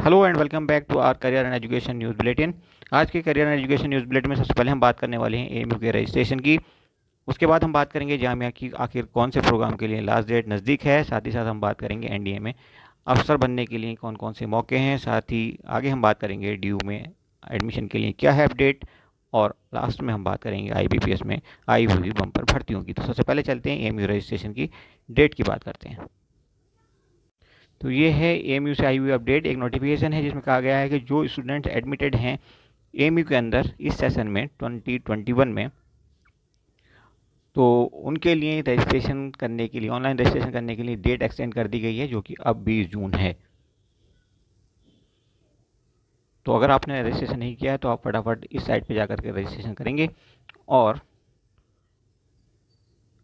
Hello and welcome back to our career and education news bulletin. आज के career and education news bulletin में सबसे पहले हम बात करने वाले हैं एएमयू के रजिस्ट्रेशन की। उसके बाद हम बात करेंगे जामिया की आखिर कौन से प्रोग्राम के लिए लास्ट डेट नज़दीक है। साथ ही साथ हम बात करेंगे एनडीए में अफसर बनने के लिए कौन कौन से मौके हैं। साथ ही आगे हम बात करेंगे ड्यू में एडमिशन के लिए क्या है अपडेट। और लास्ट में हम बात करेंगे आईबीपीएस में आई हुई बम्पर भर्तियों की। तो सबसे पहले चलते हैं एएमयू रजिस्ट्रेशन की डेट की बात करते हैं। तो ये है एएमयू से आई हुई अपडेट। एक नोटिफिकेशन है जिसमें कहा गया है कि जो स्टूडेंट एडमिटेड हैं एएमयू के अंदर इस सेशन में 2021 में, तो उनके लिए रजिस्ट्रेशन करने के लिए ऑनलाइन रजिस्ट्रेशन करने के लिए डेट एक्सटेंड कर दी गई है, जो कि अब 20 जून है। तो अगर आपने रजिस्ट्रेशन नहीं किया है तो आप फटाफट इस साइट पे जाकर के रजिस्ट्रेशन करेंगे और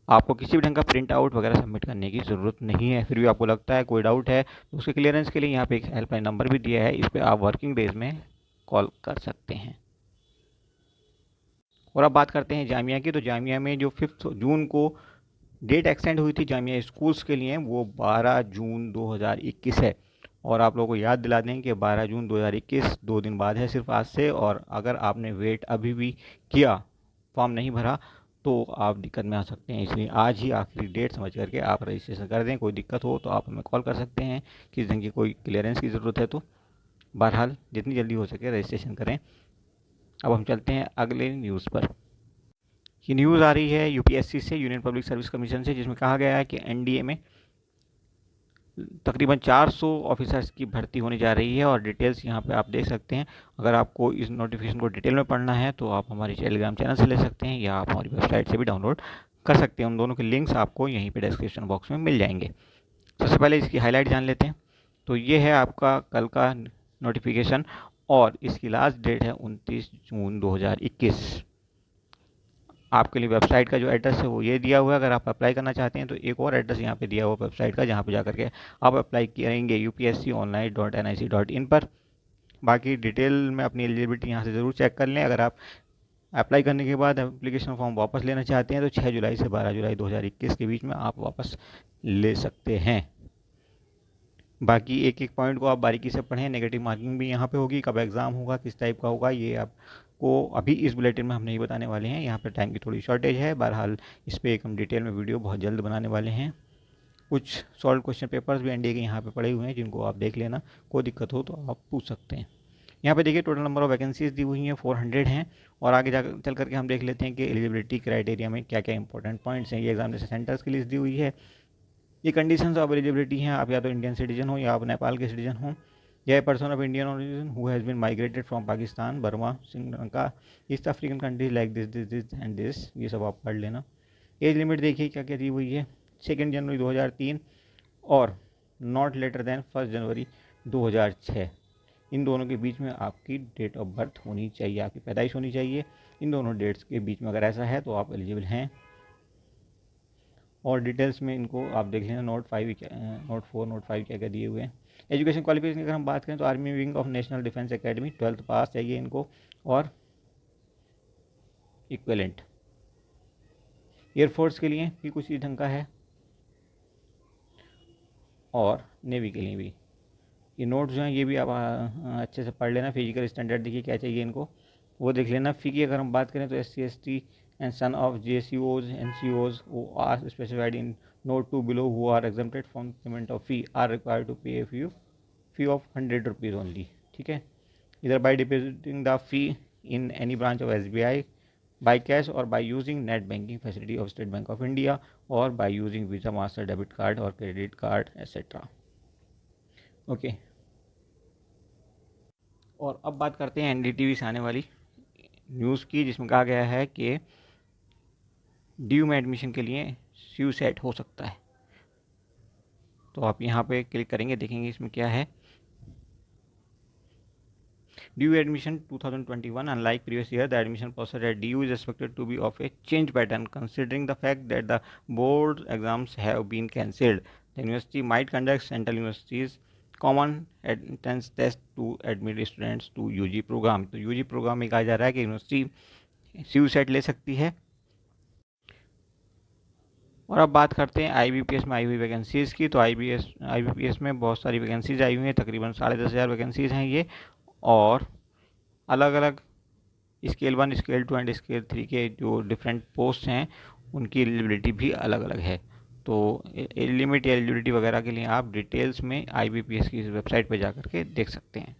आपको किसी भी ढंग का प्रिंट आउट वगैरह सबमिट करने की ज़रूरत नहीं है। फिर भी आपको लगता है कोई डाउट है तो उसके क्लियरेंस के लिए यहाँ पे एक हेल्पलाइन नंबर भी दिया है, इस पर आप वर्किंग डेज में कॉल कर सकते हैं। और अब बात करते हैं जामिया की। तो जामिया में जो 5 जून को डेट एक्सटेंड हुई थी जामिया स्कूल्स के लिए, वो 12 जून 2021 है। और आप लोगों को याद दिला दें कि 12 जून 2021 2 दिन बाद है सिर्फ आज से। और अगर आपने वेट अभी भी किया, फॉर्म नहीं भरा, तो आप दिक्कत में आ सकते हैं। इसलिए आज ही आखिरी डेट समझ करके आप रजिस्ट्रेशन कर दें। कोई दिक्कत हो तो आप हमें कॉल कर सकते हैं, किस ढंग की कोई क्लियरेंस की ज़रूरत है तो बहरहाल जितनी जल्दी हो सके रजिस्ट्रेशन करें। अब हम चलते हैं अगले न्यूज़ पर। ये न्यूज़ आ रही है यूपीएससी से, यूनियन पब्लिक सर्विस कमीशन से, जिसमें कहा गया है कि एनडीए में तकरीबन 400 ऑफिसर्स की भर्ती होने जा रही है। और डिटेल्स यहाँ पे आप देख सकते हैं। अगर आपको इस नोटिफिकेशन को डिटेल में पढ़ना है तो आप हमारे टेलीग्राम चैनल से ले सकते हैं या आप हमारी वेबसाइट से भी डाउनलोड कर सकते हैं। उन दोनों के लिंक्स आपको यहीं पे डिस्क्रिप्शन बॉक्स में मिल जाएंगे। सबसे पहले इसकी हाईलाइट जान लेते हैं। तो ये है आपका कल का नोटिफिकेशन और इसकी लास्ट डेट है 29 जून 2021। आपके लिए वेबसाइट का जो एड्रेस है वो ये दिया हुआ है। अगर आप अप्लाई करना चाहते हैं तो एक और एड्रेस यहाँ पे दिया हुआ वेबसाइट का, जहाँ पे जाकर के आप अप्लाई करेंगे upsconline.nic.in पर। बाकी डिटेल में अपनी एलिजिबिलिटी यहाँ से ज़रूर चेक कर लें। अगर आप अप्लाई करने के बाद एप्लीकेशन फॉर्म वापस लेना चाहते हैं तो 6 जुलाई से 12 जुलाई 2021 के बीच में आप वापस ले सकते हैं। बाकी एक एक पॉइंट को आप बारीकी से पढ़ें। नेगेटिव मार्किंग भी यहाँ पे होगी, कब एग्ज़ाम होगा, किस टाइप का होगा, ये आपको अभी इस बुलेटिन में हम नहीं बताने वाले हैं। यहाँ पे टाइम की थोड़ी शॉर्टेज है। बहरहाल इस पर एक हम डिटेल में वीडियो बहुत जल्द बनाने वाले हैं। कुछ सॉल्व क्वेश्चन पेपर्स भी एनडीए के यहाँ पे पड़े हुए हैं, जिनको आप देख लेना। कोई दिक्कत हो तो आप पूछ सकते हैं। यहाँ पे देखिए टोटल नंबर ऑफ वैकेंसीज दी हुई हैं 400 हैं। और आगे जाकर चल करके हम देख लेते हैं कि एलिजिबिलिटी क्राइटेरिया में क्या क्या इंपॉर्टेंट पॉइंट्स हैं। ये एग्जामिनेशन सेंटर्स की लिस्ट दी हुई है। ये कंडीशंस ऑफ एलिजिबिलिटी हैं, आप या तो इंडियन सिटीजन हो या आप नेपाल के सिटीजन हो, या person of Indian origin who has been migrated from Pakistan, Burma, Sri Lanka, east African countries like this and this. ये सब आप पढ़ लेना। एज लिमिट देखिए क्या क्या दी हुई है, 2 जनवरी 2003 और नॉट लेटर देन 1 जनवरी 2006। इन दोनों के बीच में आपकी डेट ऑफ बर्थ होनी चाहिए, आपकी पैदाइश होनी चाहिए। इन दोनों डेट्स के बीच में अगर ऐसा है तो आप एलिजिबल हैं। और डिटेल्स में इनको आप देख लेना। नोट 5 नोट 4 नोट 5 क्या क्या दिए हुए हैं। एजुकेशन क्वालिफिकेशन की अगर हम बात करें तो army wing of national defence academy 12th पास चाहिए इनको, और इक्वलेंट। एयरफोर्स के लिए भी कुछ ही ढंग का है और नेवी के लिए भी। ये नोट्स जो हैं ये भी आप अच्छे से पढ़ लेना। फिजिकल स्टैंडर्ड देखिए क्या चाहिए इनको, वो देख लेना। फ़ी की अगर हम बात करें तो SC ST and son of JCOs NCOs who are specified in note 2 below who are exempted from payment of fee are required to pay a fee of 100 rupees only। ठीक है, इधर by depositing the fee in any branch of SBI by cash or by using net banking facility of State Bank of India or by using Visa Master debit card or credit card etc। Okay. और अब बात करते हैं NDTV से आने वाली news की, जिसमें कहा गया है कि ड्यू में एडमिशन के लिए स्यू सेट हो सकता है। तो आप यहाँ पे क्लिक करेंगे, देखेंगे इसमें क्या है। Due admission 2021 unlike previous year, the admission process at DU is expected to be of a change pattern considering the fact that the board exams have been cancelled. The university might conduct central universities common entrance test to admit students to UG programme. तो UG programme में कहा जा रहा है कि university स्यू set ले सकती है और अब बात करते हैं IBPS में आई हुई वैकेंसीज़ की। तो IBPS में बहुत सारी वैकेंसीज आई हुई हैं, तकरीबन 10,500 वैकेंसीज़ हैं ये। और अलग अलग स्केल 1, स्केल 2 एंड स्केल 3 के जो डिफरेंट पोस्ट हैं उनकी एलिजिबिलिटी भी अलग अलग है। तो लिमिट या एलिजिबिलिटी वगैरह के लिए आप डिटेल्स में IBPS की इस वेबसाइट पर जा कर के देख सकते हैं।